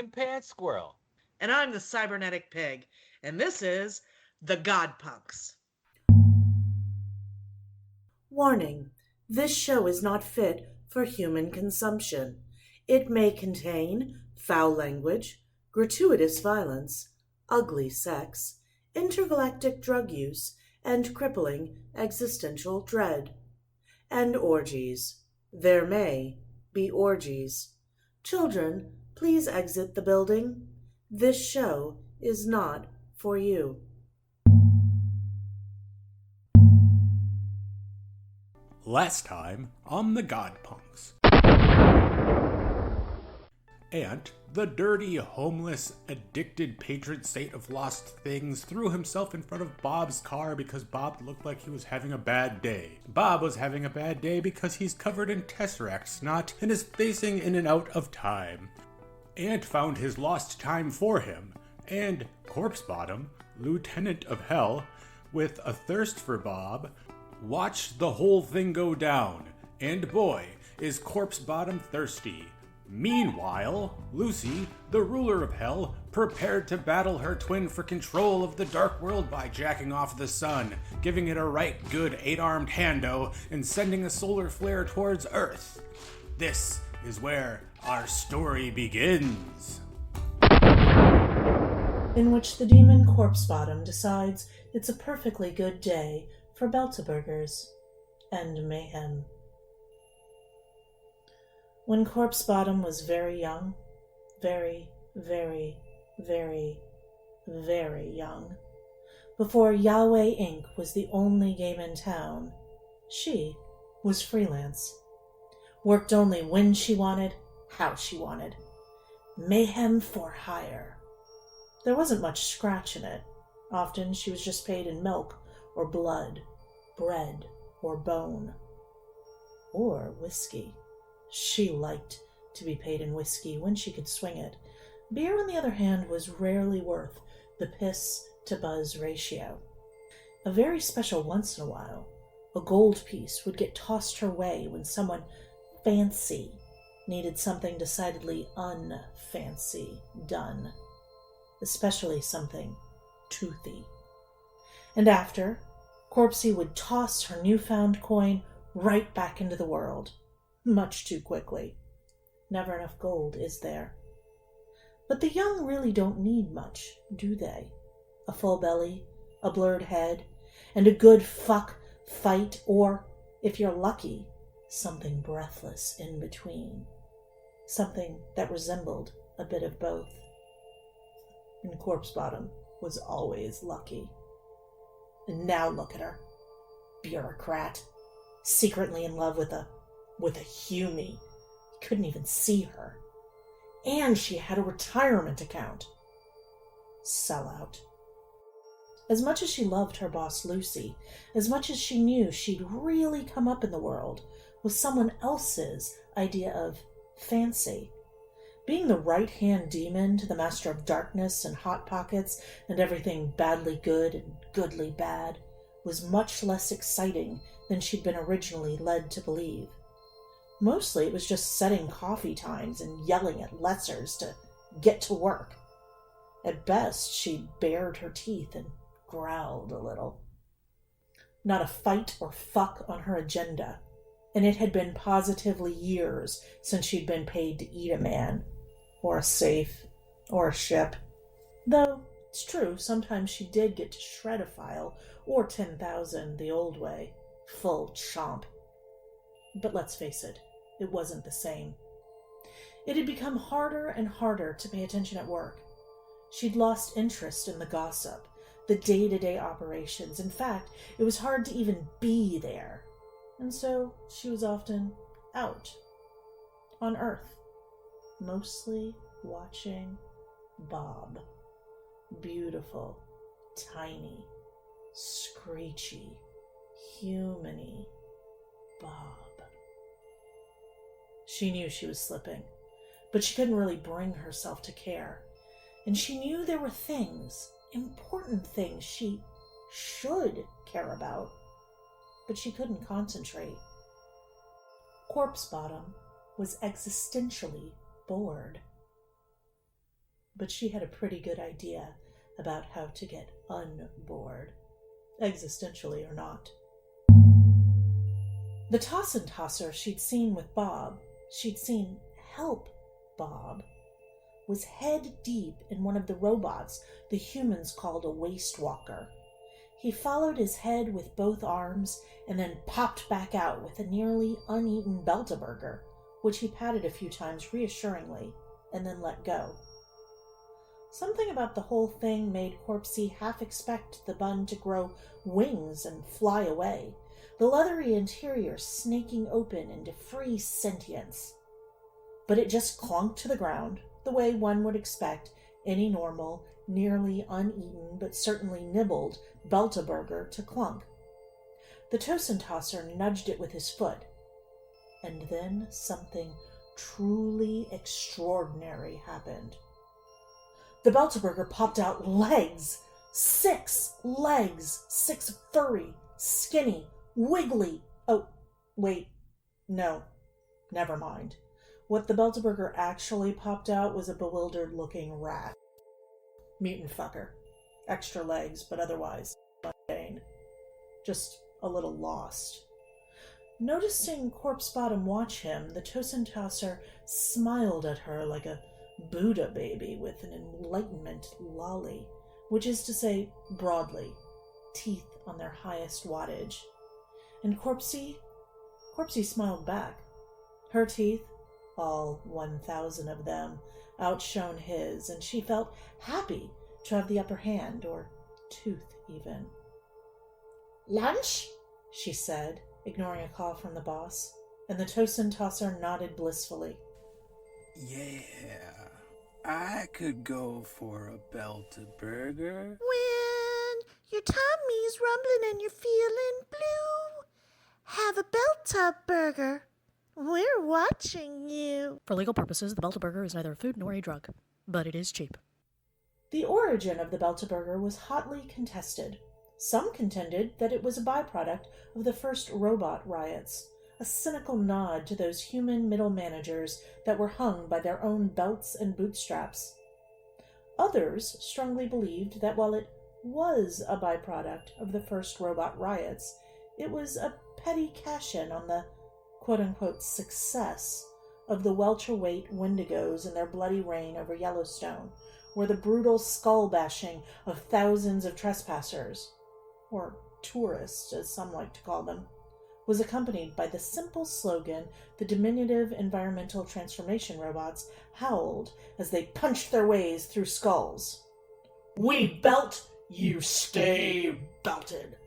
I'm Pants Squirrel. And I'm the cybernetic pig. And this is the Godpunks. Warning: this show is not fit for human consumption. It may contain foul language, gratuitous violence, ugly sex, intergalactic drug use, and crippling existential dread. And orgies. There may be orgies. Children, please exit the building. This show is not for you. Last time on the Godpunks. Ant, the dirty, homeless, addicted patron saint of lost things, threw himself in front of Bob's car because Bob looked like he was having a bad day. Bob was having a bad day because he's covered in tesseract snot and is facing in and out of time. Ant found his lost time for him, and Corpsebottom, Lieutenant of Hell, with a thirst for Bob, watched the whole thing go down, and boy, is Corpsebottom thirsty. Meanwhile, Lucy, the ruler of Hell, prepared to battle her twin for control of the dark world by jacking off the sun, giving it a right good 8-armed hando, and sending a solar flare towards Earth. This is where our story begins. In which the demon Corpsebottom decides it's a perfectly good day for Beltaburgers and Mayhem. When Corpsebottom was very young, very, very, very, very young, before Yahweh Inc. was the only game in town, she was freelance. Worked only when she wanted, how she wanted. Mayhem for hire. There wasn't much scratch in it. Often she was just paid in milk or blood, bread or bone, or whiskey. She liked to be paid in whiskey when she could swing it. Beer, on the other hand, was rarely worth the piss-to-buzz ratio. A very special once in a while, a gold piece would get tossed her way when someone fancy needed something decidedly unfancy done, especially something toothy. And after, Corpsey would toss her newfound coin right back into the world. Much too quickly. Never enough gold, is there? But the young really don't need much, do they? A full belly, a blurred head, and a good fight, or, if you're lucky, something breathless in between. Something that resembled a bit of both. And Corpsebottom was always lucky. And now look at her. Bureaucrat. Secretly in love with a Humie. He couldn't even see her. And she had a retirement account. Sellout. As much as she loved her boss Lucy, as much as she knew she'd really come up in the world with someone else's idea of fancy, being the right-hand demon to the master of darkness and hot pockets and everything badly good and goodly bad was much less exciting than she'd been originally led to believe. Mostly it was just setting coffee times and yelling at lessers to get to work. At best, she bared her teeth and growled a little. Not a fight or fuck on her agenda, and it had been positively years since she'd been paid to eat a man, or a safe, or a ship. Though, it's true, sometimes she did get to shred a file, or 10,000 the old way, full chomp. But let's face it, it wasn't the same. It had become harder and harder to pay attention at work. She'd lost interest in the gossip, the day-to-day operations. In fact, it was hard to even be there. And so she was often out, on Earth, mostly watching Bob. Beautiful, tiny, screechy, human-y Bob. She knew she was slipping, but she couldn't really bring herself to care. And she knew there were things, important things she should care about, but she couldn't concentrate. Corpsebottom was existentially bored. but she had a pretty good idea about how to get unbored, existentially or not. The toss and tosser she'd seen with Bob, she'd seen help Bob, was head deep in one of the robots the humans called a waste walker. He followed his head with both arms and then popped back out with a nearly uneaten Beltaburger, which he patted a few times reassuringly and then let go. Something about the whole thing made Corpsey half expect the bun to grow wings and fly away, the leathery interior snaking open into free sentience. But it just clunked to the ground, the way one would expect any normal, nearly uneaten but certainly nibbled Beltaburger to clunk. The toast and tosser nudged it with his foot, and then something truly extraordinary happened. The Beltaburger popped out legs! 6 legs! 6 furry, skinny, wiggly... Oh, wait. No. Never mind. What the Beltaburger actually popped out was a bewildered-looking rat. Mutant fucker. Extra legs, but otherwise mundane. Just a little lost. Noticing Corpsebottom watch him, the Tosin Tosser smiled at her like a Buddha baby with an enlightenment lolly, which is to say, broadly, teeth on their highest wattage. And Corpsey smiled back. Her teeth, all 1,000 of them, outshone his, and she felt happy to have the upper hand, or tooth even. "Lunch?" she said, ignoring a call from the boss, and the Tosin Tosser nodded blissfully. Yeah, I could go for a Beltaburger. When your tummy's rumbling and you're feeling blue, have a Beltaburger. We're watching you. For legal purposes, the Beltaburger is neither a food nor a drug, but it is cheap. The origin of the Beltaburger was hotly contested. Some contended that it was a byproduct of the first robot riots, a cynical nod to those human middle managers that were hung by their own belts and bootstraps. Others strongly believed that while it was a byproduct of the first robot riots, it was a petty cash-in on the quote-unquote success of the welterweight Wendigos and their bloody reign over Yellowstone, where the brutal skull-bashing of thousands of trespassers, or tourists as some like to call them, was accompanied by the simple slogan the diminutive environmental transformation robots howled as they punched their ways through skulls. "We belt, you stay belted."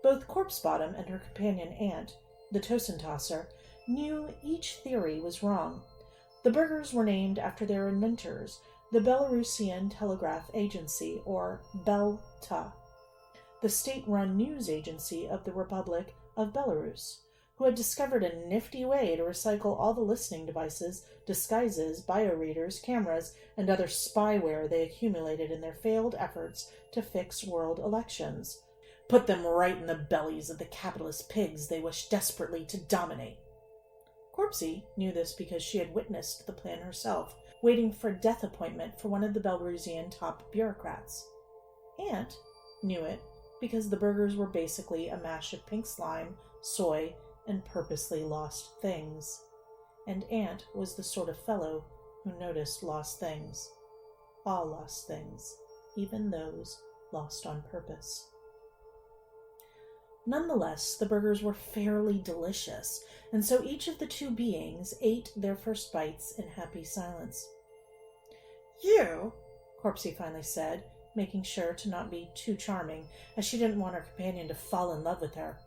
Both Corpsebottom and her companion ant, the Tosin Tosser, knew each theory was wrong. The burgers were named after their inventors, the Belarusian Telegraph Agency, or Belta, the state-run news agency of the Republic of Belarus, who had discovered a nifty way to recycle all the listening devices, disguises, bioreaders, cameras, and other spyware they accumulated in their failed efforts to fix world elections. Put them right in the bellies of the capitalist pigs they wished desperately to dominate. Corpsey knew this because she had witnessed the plan herself, waiting for a death appointment for one of the Belarusian top bureaucrats. Ant knew it because the burgers were basically a mash of pink slime, soy, and purposely lost things. And Ant was the sort of fellow who noticed lost things. All lost things, even those lost on purpose. Nonetheless, the burgers were fairly delicious, and so each of the two beings ate their first bites in happy silence. "You," Corpsey finally said, making sure to not be too charming, as she didn't want her companion to fall in love with her,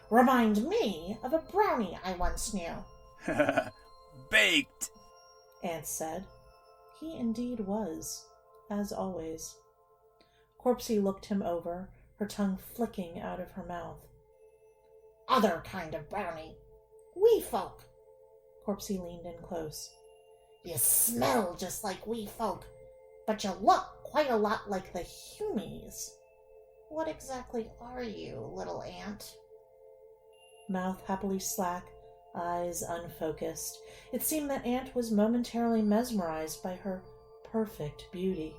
"remind me of a brownie I once knew." Baked, Ant said. He indeed was, as always. Corpsey looked him over, her tongue flicking out of her mouth. "Other kind of brownie. Wee folk." Corpsey leaned in close. "You smell just like wee folk, but you look quite a lot like the humies. What exactly are you, little ant?" Mouth happily slack, eyes unfocused. It seemed that Ant was momentarily mesmerized by her perfect beauty.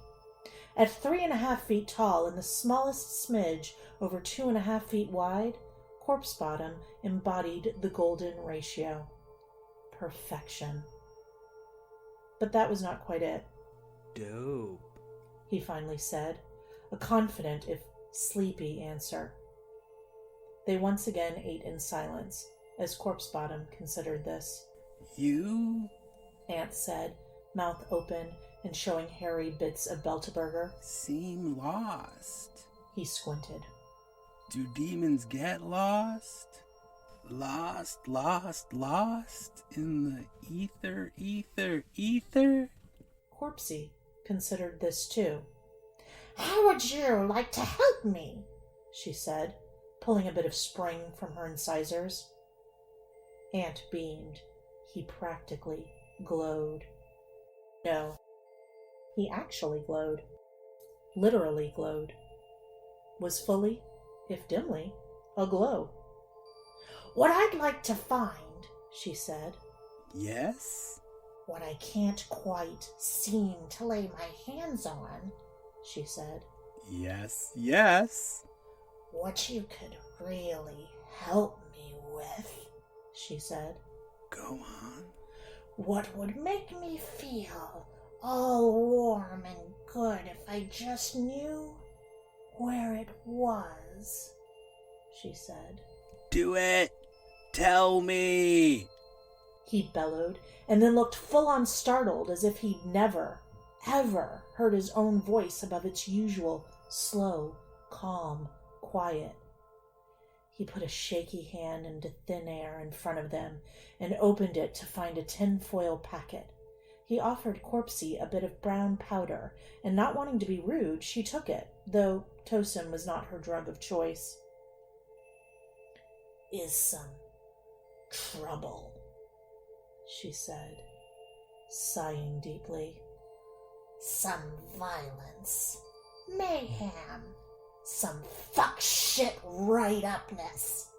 At 3.5 feet tall and the smallest smidge over 2.5 feet wide, Corpsebottom embodied the golden ratio. Perfection. But that was not quite it. Dope. He finally said, a confident if sleepy answer. They once again ate in silence, as Corpsebottom considered this. You Aunt said, mouth open and showing hairy bits of Beltaburger. seem lost. He squinted. Do demons get lost? Lost in the ether? Corpsey considered this too. How would you like to help me? She said, pulling a bit of spring from her incisors. Aunt beamed. He practically glowed. No, he actually glowed. Literally glowed. Was fully, if dimly, aglow. What I'd like to find, she said, Yes? what I can't quite seem to lay my hands on, she said, Yes. what you could really help me with, she said, Go on. what would make me feel all warm and good if I just knew where it was, she said. Do it! Tell me! He bellowed, and then looked full-on startled, as if he'd never, ever heard his own voice above its usual slow, calm, quiet. He put a shaky hand into thin air in front of them and opened it to find a tin-foil packet. He offered Corpsey a bit of brown powder, and not wanting to be rude, she took it, though Tosin was not her drug of choice. Is some trouble, she said, sighing deeply. some violence, mayhem, some fuck shit right-upness.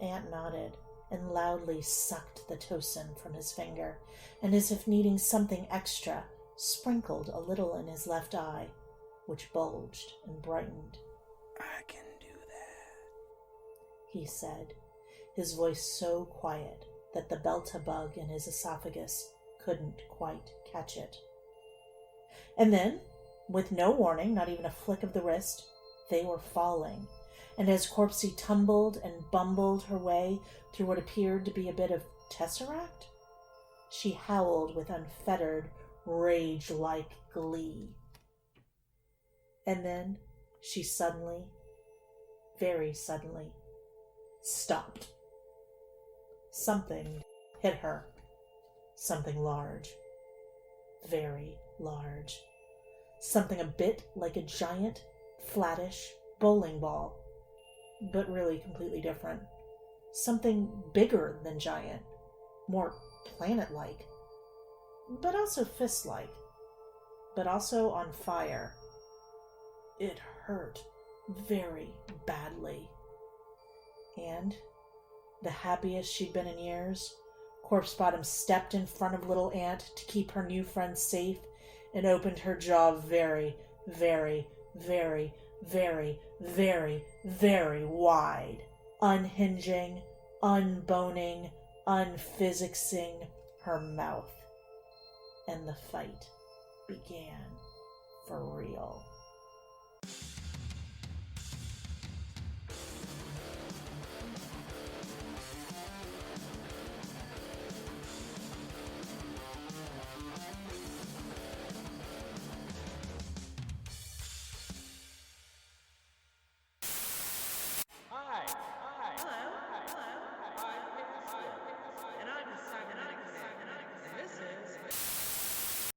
Aunt nodded and loudly sucked the Tosin from his finger, and as if needing something extra, sprinkled a little in his left eye, which bulged and brightened. I can do that. He said, his voice so quiet that the Beltabug in his esophagus couldn't quite catch it. And then, with no warning, not even a flick of the wrist, they were falling, and as Corpsey tumbled and bumbled her way through what appeared to be a bit of tesseract, she howled with unfettered, rage-like glee. And then she suddenly, very suddenly, stopped. Something hit her. Something large. Very large. Something a bit like a giant, flattish bowling ball, but really completely different. Something bigger than giant, more planet-like, but also fist-like, but also on fire. It hurt very badly. And, the happiest she'd been in years, Corpsebottom stepped in front of little Aunt to keep her new friend safe and opened her jaw very, very, very, very, very, very wide, unhinging, unboning, unphysicsing her mouth. And the fight began for real.